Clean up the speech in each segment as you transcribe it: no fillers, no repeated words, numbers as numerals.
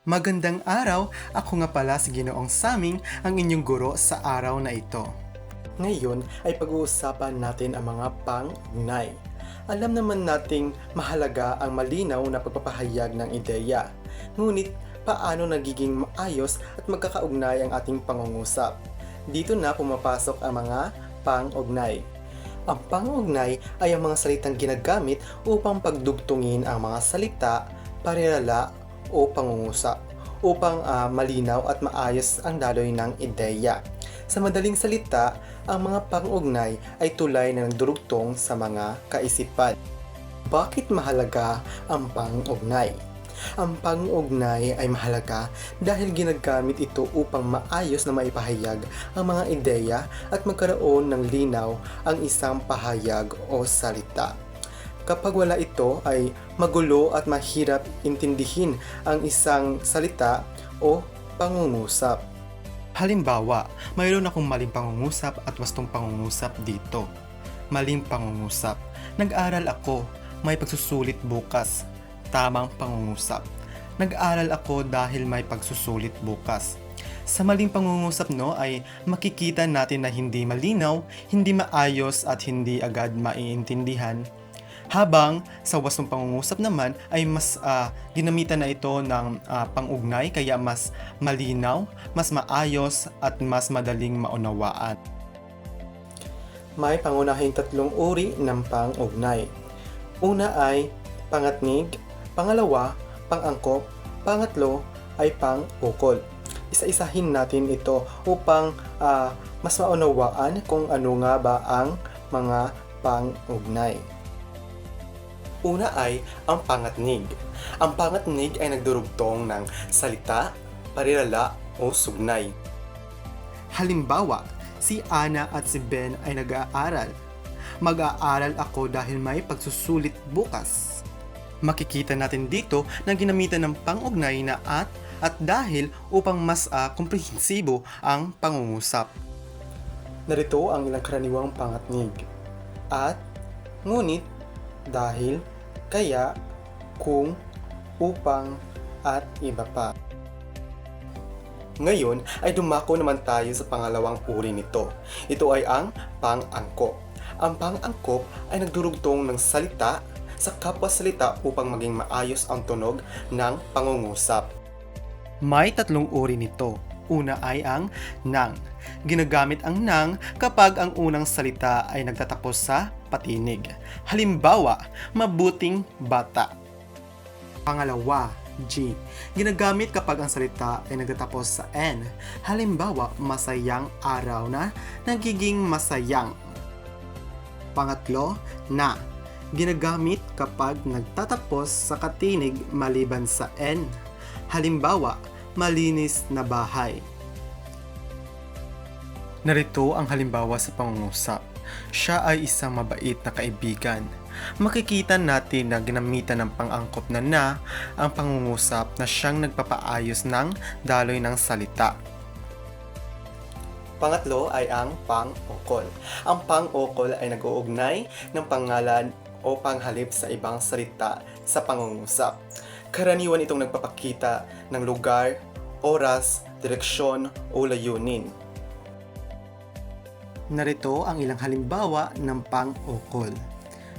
Magandang araw! Ako nga pala si Ginoong Saming, ang inyong guro sa araw na ito. Ngayon ay pag-uusapan natin ang mga pang-ugnay. Alam naman nating mahalaga ang malinaw na pagpapahayag ng ideya. Ngunit paano nagiging maayos at magkakaugnay ang ating pangungusap? Dito na pumapasok ang mga pang-ugnay. Ang pang-ugnay ay ang mga salitang ginagamit upang pagdugtungin ang mga salita, parirala o pangungusap upang malinaw at maayos ang daloy ng ideya. Sa madaling salita, ang mga pang-ugnay ay tulay na nagdurugtong sa mga kaisipan. Bakit mahalaga ang pang-ugnay? Ang pang-ugnay ay mahalaga dahil ginagamit ito upang maayos na maipahayag ang mga ideya at magkaroon ng linaw ang isang pahayag o salita. Kapag wala ito ay magulo at mahirap intindihin ang isang salita o pangungusap. Halimbawa, mayroon akong maling pangungusap at wastong pangungusap dito. Maling pangungusap. Nag-aral ako, may pagsusulit bukas. Tamang pangungusap. Nag-aral ako dahil may pagsusulit bukas. Sa maling pangungusap ay makikita natin na hindi malinaw, hindi maayos at hindi agad maiintindihan. Habang sa wastong pangungusap naman ay mas ginamitan na ito ng pang-ugnay kaya mas malinaw, mas maayos at mas madaling maunawaan. May pangunahing tatlong uri ng pang-ugnay. Una ay pangatnig, pangalawa, pang-angkop, pangatlo ay pang-ukol. Isa-isahin natin ito upang mas maunawaan kung ano nga ba ang mga pang-ugnay. Una ay ang pangatnig. Ang pangatnig ay nagdurugtong ng salita, parirala o sugnay. Halimbawa, si Ana at si Ben ay nag-aaral. Mag-aaral ako dahil may pagsusulit bukas. Makikita natin dito na ginamitan ng pang-ugnay na at dahil upang mas komprehensibo ang pangungusap. Narito ang ilang karaniwang pangatnig. At, ngunit, dahil, kaya, kung, upang, at iba pa. Ngayon ay dumako naman tayo sa pangalawang uri nito. Ito ay ang pang-angkop. Ang pang-angkop ay nagdurugtong ng salita sa kapwa-salita upang maging maayos ang tunog ng pangungusap. May tatlong uri nito. Una ay ang nang. Ginagamit ang nang kapag ang unang salita ay nagtatapos sa patinig. Halimbawa, mabuting bata. Pangalawa, G. Ginagamit kapag ang salita ay nagtatapos sa N. Halimbawa, masayang araw na nagiging masayang. Pangatlo, na. Ginagamit kapag nagtatapos sa katinig maliban sa N. Halimbawa, malinis na bahay. Narito ang halimbawa sa pangungusap. Siya ay isang mabait na kaibigan. Makikita natin na ginamitan ng pang-angkop na ang pangungusap na siyang nagpapaayos ng daloy ng salita. Pangatlo ay ang pang-ukol. Ang pang-ukol ay nag-uugnay ng pangalan o panghalip sa ibang salita sa pangungusap. Karaniwan itong nagpapakita ng lugar, oras, direksyon o layunin. Narito ang ilang halimbawa ng pang-ukol.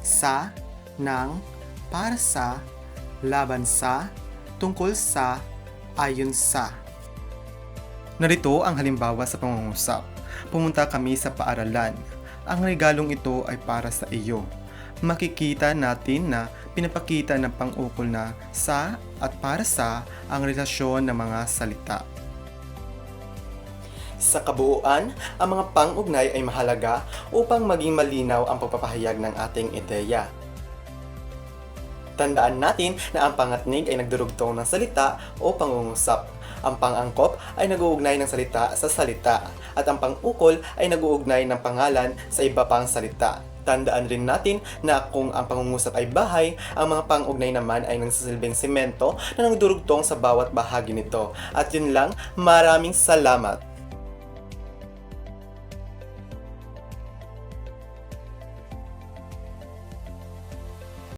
Sa, ng, para sa, laban sa, tungkol sa, ayon sa. Narito ang halimbawa sa pangungusap. Pumunta kami sa paaralan. Ang regalong ito ay para sa iyo. Makikita natin na pinapakita ng pang-ukol na sa at para sa ang relasyon ng mga salita. Sa kabuuan, ang mga pang-ugnay ay mahalaga upang maging malinaw ang pagpapahayag ng ating ideya. Tandaan natin na ang pangatnig ay nagdurugtong ng salita o pangungusap. Ang pang-angkop ay nag-uugnay ng salita sa salita at ang pang-ukol ay nag-uugnay ng pangalan sa iba pang salita. Tandaan rin natin na kung ang pangungusap ay bahay, ang mga pang-ugnay naman ay nagsisilbing semento na nagdurugtong sa bawat bahagi nito. At yun lang, maraming salamat!